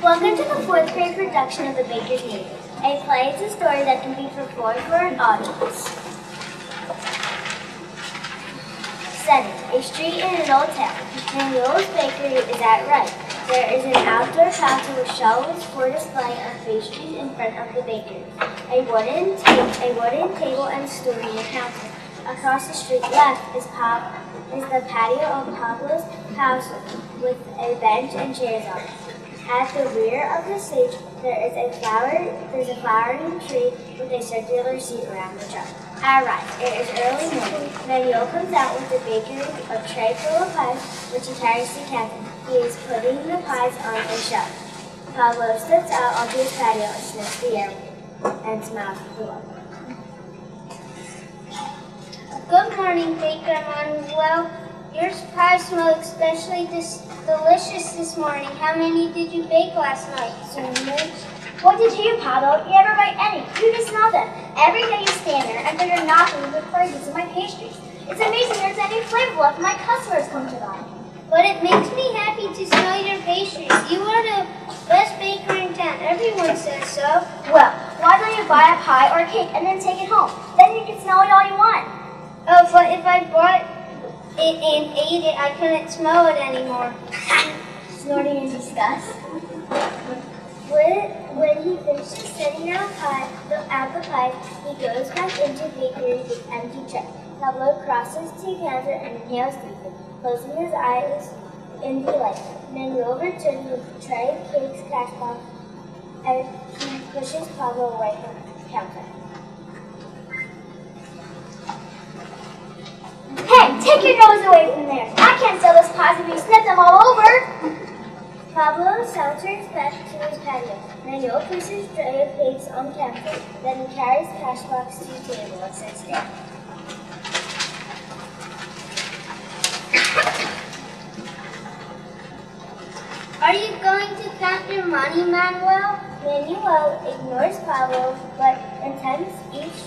Welcome to the fourth grade production of The Baker's Neighbor. A play is a story that can be performed for an audience. Setting: a street in an old town. Manuel's Bakery is at right. There is an outdoor counter with shelves for display of pastries in front of the bakery. A wooden table and stool near the counter. Across the street left is the patio of Pablo's house with a bench and chairs on it. At the rear of the stage, there's a flowering tree with a circular seat around the trunk. All right, it is early morning. Manuel comes out with the bakery, a tray full of pies, which he carries to Catherine. He is putting the pies on a shelf. Pablo steps out onto his patio and sniffs the air and smiles at the world. Good morning, Baker Manuel. Your pies smell especially delicious this morning. How many did you bake last night, Sonia? What did you, Pablo? You never bite any. You just smell them. Every day you stand there and you're knocking with the fragrance of my pastries. It's amazing there's any flavor left when my customers come to buy. But it makes me happy to smell your pastries. You are the best baker in town. Everyone says so. Well, why don't you buy a pie or a cake and then take it home? Then you can smell it all you want. Oh, but if I bought it and ate it, I couldn't smell it anymore. Snorting in disgust. When he finishes setting out the pie, he goes back into the bakery with an empty tray. Pablo crosses to the counter and inhales deeply, closing his eyes in delight. Manuel returns with a tray of cakes, cash box, and he pushes Pablo away from the counter. Hey, take your nose away from there! I can't sell those pies if you sniff them all over! Pablo saunters back to his patio. Manuel pushes his tray of cakes on the counter, then he carries the cash box to the table and sits down. Are you going to count your money, Manuel? Manuel ignores Pablo, but intends each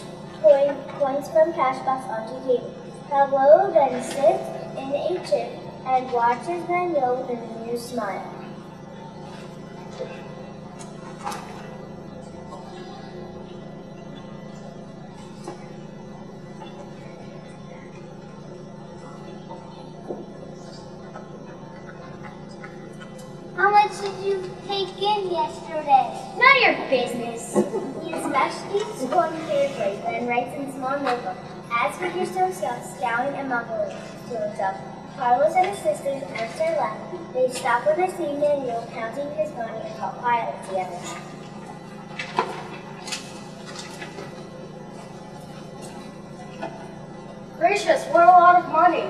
coins from cash box onto the table. Pablo then sits in a chair and watches Manuel with an amused smile. How much did you take in yesterday? None of your business. He smashes one carefully, then writes in a small notebook. As for yourself, scowling and mumbling to himself. Carlos and his sisters answer laughing. They stop when they see Manuel counting his money and talk quietly together. Gracious, what a lot of money!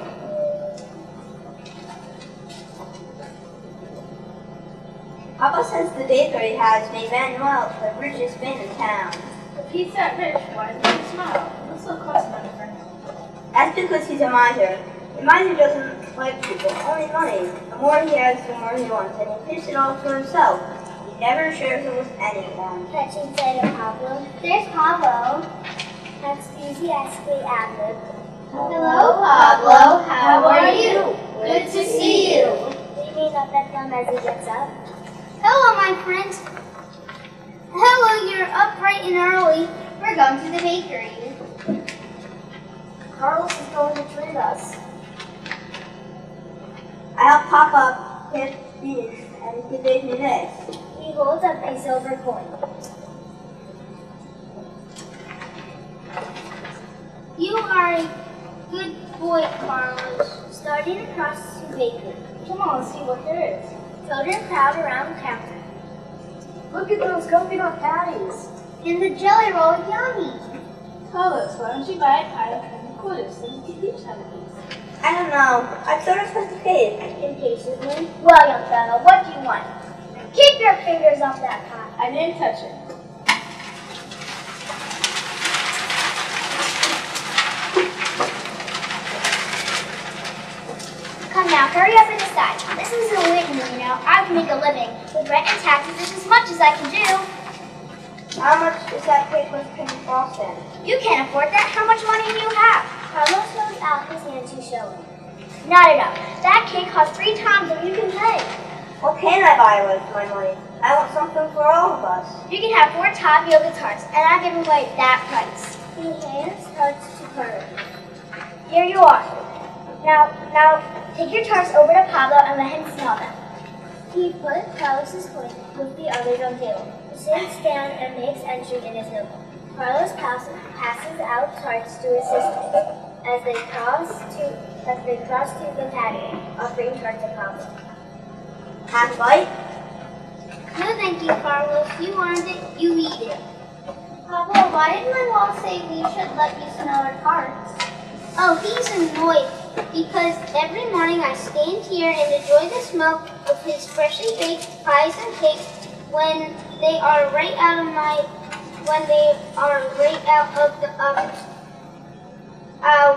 Papa says the bakery has made Manuel the richest man in town. If he's that rich, why does he smile? What's the cost money for him? That's because he's a miser. The miser doesn't like people, only money. The more he has, the more he wants, and he keeps it all for himself. He never shares it with anyone. Touching sight of Pablo. There's Pablo. Enthusiastically ad-lib. Hello, Pablo. How are you? Good to see you. Leaving up at them as he gets up. Hello, my friends. Hello, you're up bright and early. We're going to the bakery. Carlos is going to treat us. I helped Papa hit these, and he gave me this. He holds up a silver coin. You are a good boy, Carlos. Starting across the bakery. Come on, let's see what there is. Children crowd around the counter. Look at those coconut patties. And the jelly roll, yummy. Carlos, why don't you buy a pie of cream quarters so you can each have a piece? I don't know. I thought it was the cake. Impatiently. Well, young fellow, what do you want? Keep your fingers off that pie. I didn't touch it. Come now, hurry up and decide. This isn't a Whitney, you know. I can make a living. With rent and taxes, it's as much as I can do. How much is that cake with cream frosting? You can't afford that. How much money do you have? Carlos holds out his hand to show him. Not enough. That cake costs 3 times what you can pay. What can I buy with my money? I want something for all of us. You can have 4 tapioca tarts, and I'll give away that price. He hands tarts to Carlos. Here you are. Now, take your tarts over to Pablo and let him smell them. He put Carlos's plate with the others on the table. He sits down and makes entry in his notebook. Carlos passes out tarts to his sisters as they cross to the patio, offering tarts to Pablo. Have a bite? No, thank you, Carlos. You earned it. You eat it. Pablo, why did my mom say we should let you smell our tarts? Oh, he's annoyed because every morning I stand here and enjoy the smell of his freshly baked pies and cakes when they are right out of the oven.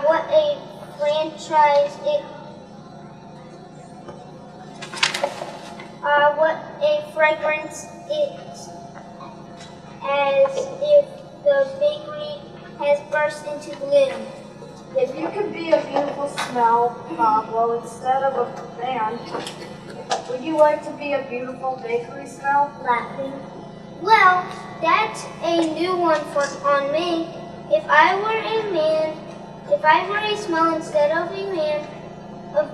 What a franchise it. What a fragrance it is, as if the bakery has burst into bloom. If you could be a beautiful smell, Pablo, instead of a band, would you like to be a beautiful bakery smell? Laughing. Well, that's a new one on me. If I were a smell instead of a man, of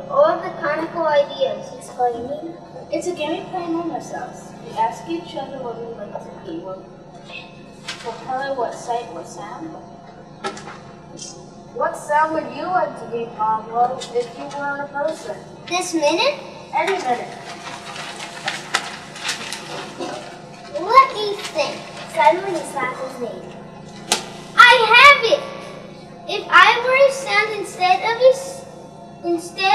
all the comical ideas. Explaining. It's a game we play among ourselves. We ask each other what we like to be. What color, what sight, what sound? What sound would you like to be, Pablo, if you weren't a person? This minute? Any minute. Let me think. Suddenly he slaps his knee. I have it! If I were a sound instead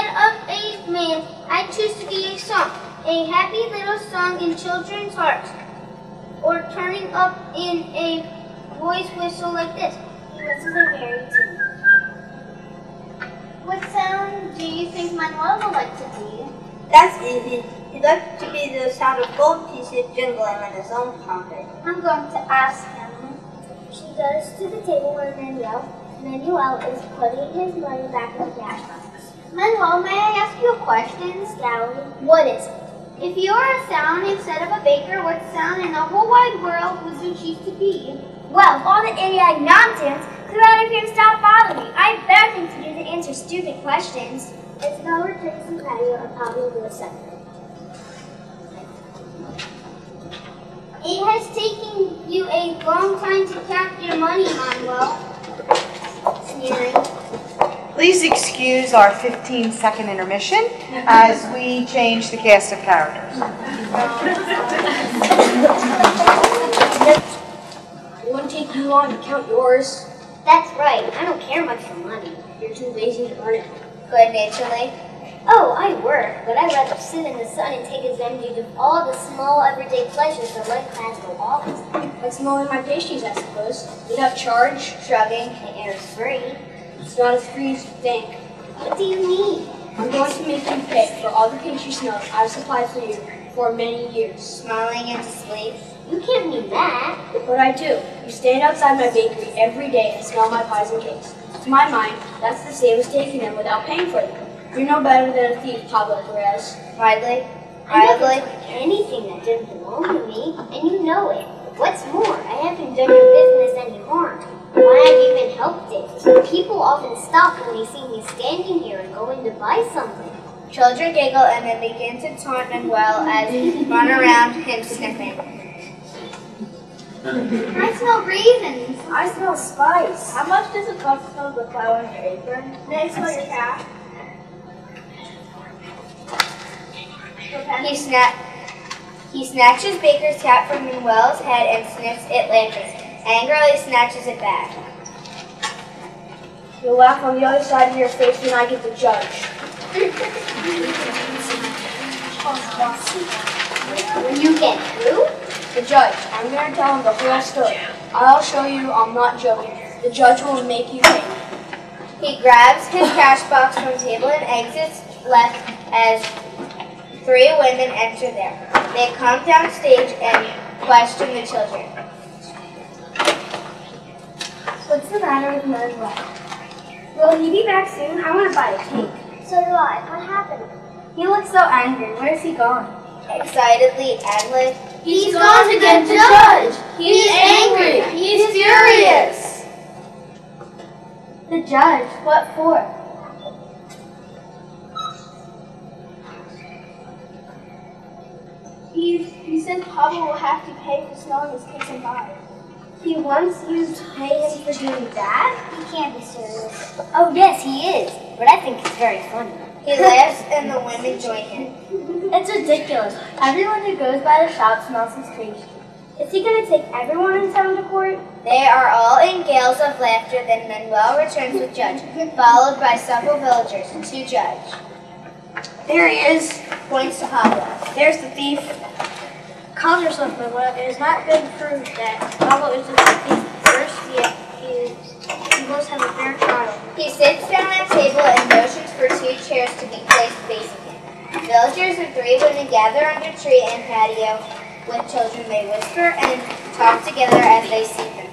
of a man, I choose to be a song. A happy little song in children's hearts. Or turning up in a voice whistle like this. He whistles a merry tune. What sound do you think Manuel would like to be? That's easy. He'd like to be the sound of gold pieces jingling in his own pocket. I'm going to ask him. She goes to the table where Manuel is putting his money back in the cash box. Manuel, may I ask you a question? Scowling. What is it? If you were a sound instead of a baker, what sound in the whole wide world would you choose to be? Well, all the idiotic nonsense, get out of here and stop bothering me. I have better things to do than answer stupid questions. Isabel returns to the patio and Pablo goes second. It has taken you a long time to count your money, Manuel. Sneering. Please excuse our 15-second intermission as we change the cast of characters. It wouldn't take you long to count yours. That's right. I don't care much for money. You're too lazy to earn it. Good-naturedly. Oh, I work, but I'd rather sit in the sun and take advantage of all the small everyday pleasures that life has to offer. Like smelling my pastries, I suppose. Without charge. Shrugging, the air is free. It's not as free as you think. What do you mean? I'm going to make you pay for all the pastry smells I've supplied for you for many years. Smiling into sleep. You can't mean that. But I do. You stand outside my bakery every day and smell my pies and cakes. To my mind, that's the same as taking them without paying for them. You're no better than a thief, Pablo Perez. Hardly. I never took anything that didn't belong to me, and you know it. What's more, I haven't done your business any harm. Why, I've even helped it. People often stop when they see me standing here and going to buy something. Children giggle and then begin to taunt Manuel as he run around him sniffing. I smell raisins. I smell spice. How much does it cost to smell the flour in your apron? Next smell your cat. He snatches baker's cap from Manuel's head and sniffs it lanterns. Angrily snatches it back. You'll laugh on the other side of your face when I get the judge. When you get through? The judge. I'm going to tell him the whole story. I'll show you I'm not joking. The judge will make you pay. He grabs his cash box from the table and exits left as 3 women enter there. They come downstage and question the children. What's the matter with Manuel? Will he be back soon? I want to buy a cake. So do I. What happened? He looks so angry. Where's he gone? Excitedly, Adelaide. He's gone to get the judge. He's angry. He's furious. The judge? What for? He says Pablo will have to pay for smelling his cakes and pies. He wants you to pay him for doing that? He can't be serious. Oh, yes, he is. But I think it's very funny. He laughs and the women join him. It's ridiculous. Everyone who goes by the shop smells his pastry. Is he going to take everyone in town to court? They are all in gales of laughter. Then Manuel returns with Judge, followed by several villagers to Judge. There he is. Points to Pablo. There's the thief. Calm yourself, Manuel. It has not been proved that Pablo is the thief. First, he must have a fair trial. He sits down at a table and motions for 2 chairs to be placed facing him. Villagers and 3 women gather under tree and patio. With children, they whisper and talk together as they see them.